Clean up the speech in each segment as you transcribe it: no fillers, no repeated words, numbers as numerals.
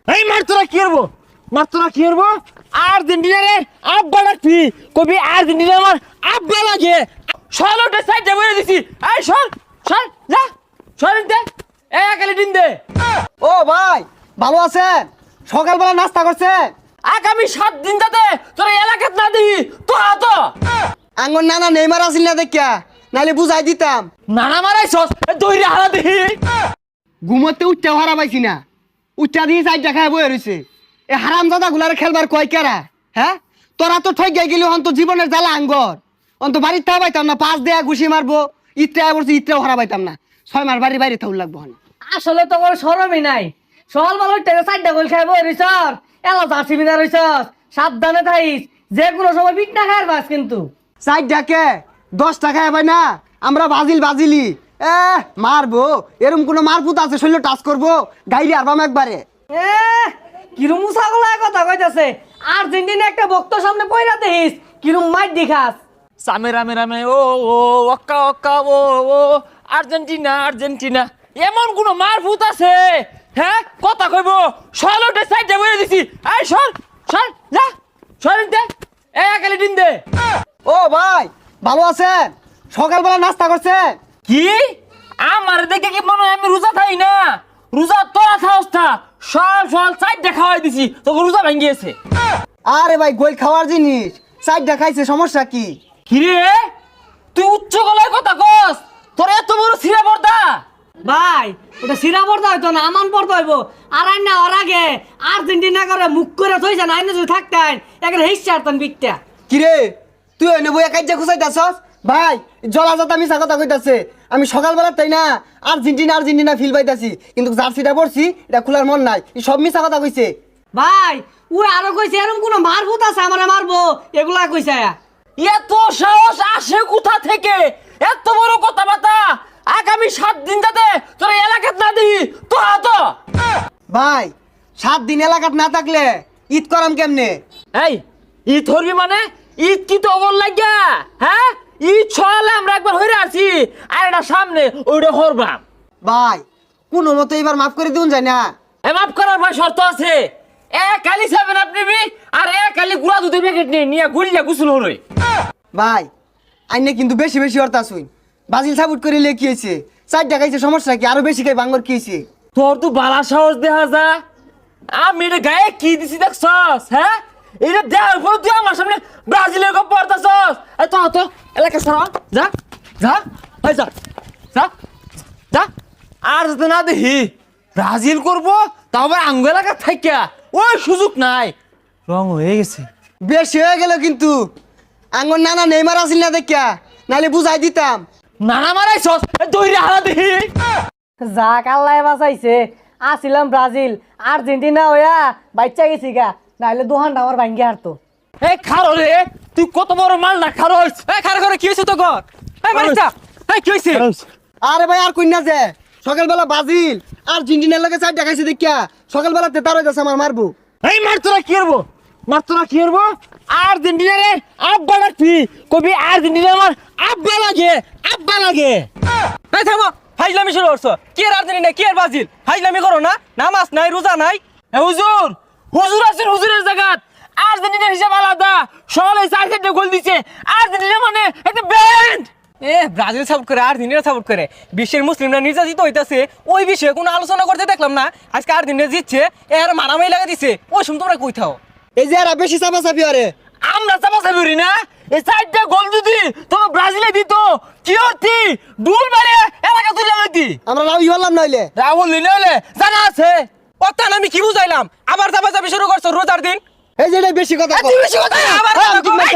এই মার তোরা কি করবো আর্জেন্টিনারে আব্বা ডাকবি কবি আর্জেন্টিনা আমার আব্বা লাগে সরটা সাইডে বলে দিছি এই সর যা সরেন দে একালি দিন দে। ও ভাই ভালো আছেন? সকালবেলা নাস্তা করছেন? আগামী 7 দিন যাতে তোরা এলাকাত না দিই তোরা তো আঙ্গন নানা নেইমার আসিল না দেখিয়া, নাইলে বুঝাই দিতাম। নানা মারাইছস দইরে হারা দিহি ঘুমোতে উঠতে হারা পাইছি না, উঠটা দিয়ে সাইড দেখায় বয়ে রয়েছে। এ হারাম দাদা গুলারে খেলবার কয় কেরা? হ্যাঁ তোরা তো ঠই গেলি অন্ত জীবনের জ্বালা আঙ্গর অন্ত বাড়ির তা পাইতাম না, পাঁচ দেয়া ঘুষি মারবো ইটটা বলছি ইটটাও হারা পাইতাম না, 6 মাস বাড়ি বাইরে থাকুন লাগবো। আসলে তো কোনো শরমই নাই। সকাল বেলা টেনে 4টা গোল খাইব রিসর এলা জার্সি বিনা রইছস, সাবধানে থাইস, যে কোনো সময় পিট না খাইর বাস কিন্তু। সাইড ডাকে 10 টাকা ভাই না, আমরা বাজিলি মারবো, এরম কোনো মারপুত আছে শৈল টাচ করবো গাইলে আরবাম একবারে। এ কিরম মুসাগলায় কথা কইতাছে, আর্জেন্টিনা একটা বক্ত সামনে পয়রা দেখিস কিরম মাইট দেখাস। সামে রামে ও ওক্কা ও আর্জেন্টিনা এমন কোন মারফুত আছে? হ্যাঁ কথা কইব সরটা সাইডে বলে দিছি এই সর যা সরেন দে একালি দিন দে। ও ভাই ভালো আছেন? সকালবেলা নাস্তা করছেন? কি আমার দেখে কি মনে হয় আমি রোজা খাই না? রোজা তোরা খাওস না, সব সাইডে খাওয়াই দিছি তোকে রোজা ভেঙে গেছে। আরে ভাই গোল খাওয়ার জিনিস সাইড দেখাইছে, সমস্যা কি? কিরে তুই উচ্চ গলায় কথা কস, তোর এত বড় ছিঁড়া পর্দা? ভাই ওটা সিরা পড়তে হইতো না, আমান পড়তে হইব। আর আইন না ওর আগে আর্জেন্টিনা করে মুখ করে থইছেন, আইনে যদি থাকতেন একটা হেসছে আরতেন বিকটা। কিরে তুই ওই নেবো একাই খুঁজাইতাছস? ভাই জলাজাত আমি কথা কইতাছে, আমি সকালবেলা তাই না আর্জেন্টিনা ফিল পাইতাছি, কিন্তু জার্সিটা পরছি এটা খোলার মন নাই, সব মিছা কথা কইছে। ভাই ওই আরো কইছে এরকম কোন মারভূত আছে আমারে মারবো, এগুলা কইছে। এত সাহস আসে কোথা থেকে? এত বড় কথাবার্তা আগামী 7 দিন যাতে তোর এলাকাত না দিই তোরা তো। ভাই 7 দিন এলাকাত না থাকলে ঈদ করাম কেমনে? এই ঈদ ধরবি মানে ঈদ কি তো ওর লাগিয়া? হ্যাঁ ঈদ ছড়ালে আমরা একবার হইরে আছি আর এটা সামনে ওইটা হরবাম। ভাই কোনো মতো এবার মাফ করে দিউন যায় না? মাফ করার ভাই শর্ত আছে, কালি 7 আপ নিবি আর কালি গুড়া দুধের প্যাকেট নিয়ে গুলিয়া গুছল হরই। ভাই আইনে কিন্তু বেশি অর্থ আসুন, বাজিল সাবুট করে লেখিয়েছে 4 টাকাইছে, সমস্যা কি? আরো বেশি খাই বাঙ্গর কিয়েছে। তোর তো বালা সাহস দেখা যা, আমি এটা গায়ে কি দিছি দেখছস? হ্যাঁ এটা দেওয়ার পর তুই আমার সামনে ব্রাজিলের গপ পড়তাছস। এই তো এলাকা সরা যা যা আর যাতে না দেখি ব্রাজিল করবো তাও আবার আঙ্গ এলাকা থাইকা ওই সুযোগ নাই, রং হয়ে গেছে। বেশি হয়ে গেল কিন্তু, আঙ্গর নানা নেইমার আসিল না দেখিয়া, নাইলে বুঝাই দিতাম। নানা মারাইছস দইরে হারা দেখি। যাক আল্লাহ বাঁচাইছে, আসিলাম ব্রাজিল আর্জেন্টিনা হইয়া বাচ্চা গেছি গা, নাইলে দোহানটা আমার ভাঙ্গি হারতো। এই খারো রে তুই কত বড় মাল না খারো? এই খারো করে কি হয়েছে তো ঘর? এই মারিসা এই কি হয়েছে? আরে ভাই আর কইনা যে সকালবেলা বাজিল আর্জেন্টিনার লগে 4 টাকাইছে দেখিয়া সকালবেলা তেতার হয়ে যাচ্ছে আমার মারবো। এই মার তোরা কি করবো আর্জেন্টিনারে আব্বা ডাকবি কবি আর্জেন্টিনা আমার আব্বা লাগে। এই থামো, ফাইজলামি শুরু করছো। কি আর আর্জেন্টিনা কি আর ব্রাজিল, ফাইজলামি করো না, নামাজ নাই রোজা নাই। হুজুর আছেন হুজুরের জায়গাত, আর্জেন্টিনার হিসাব আলাদা, সবাই 4 গোল দিছে, আর্জেন্টিনা মানে একটা ব্যান্ড। ব্রাজিল সাপোর্ট করে আর্জেন্টিনা সাপোর্ট করে, বিশ্বের মুসলিমরা নির্যাতিত হইতাছে, ওই বিষয়ে কোনো আলোচনা করতে দেখলাম না। আজকে আর্জেন্টিনা জিতছে, এর মারামারি লাগা দিছে, ওই সময় তোমরা কই থাও? এই যে এরা বেশি চাপাচাপি আরে আমরা চাপাচাপি না, এই 4টা গোল যদি তোমার ব্রাজিলে দিত কি হতি? ডুল মারে এলাকা তুলে লইতি। আমরা রাউই হলাম নইলে রাহুল নিলে জানা আছে অত্যান আমি কি বুঝাইলাম? আবার চাপাচাপি শুরু করছো রোজার দিন। এই যে এটাই বেশি কথা কও। তুই বেশি কথা আবার হ্যাঁ, আমি ঠিক নাই।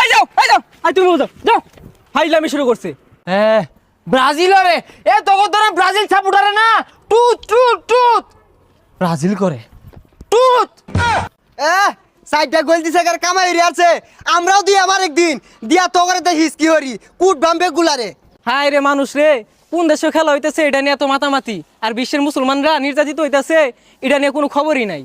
এই যাও আই তুমি বুঝাও যাও, ফাইজলামি শুরু করছে। হ্যাঁ ব্রাজিল রে এ তখন ধরে ব্রাজিল সাপোর্টারে না টুত ব্রাজিল করে টুত। 4টা গোল দিছে কার কামাই রে আছে, আমরাও দি আমার একদিন দিয়া তো করে দেখিস কি হরি কুট বাম্বে গুলারে। হায় রে মানুষ রে, কোন দেশে খেলা হইতেছে এটা নিয়ে এত মাতামাতি, আর বিশ্বের মুসলমানরা নির্যাতিত হইতেছে এটা নিয়ে কোনো খবরই নাই।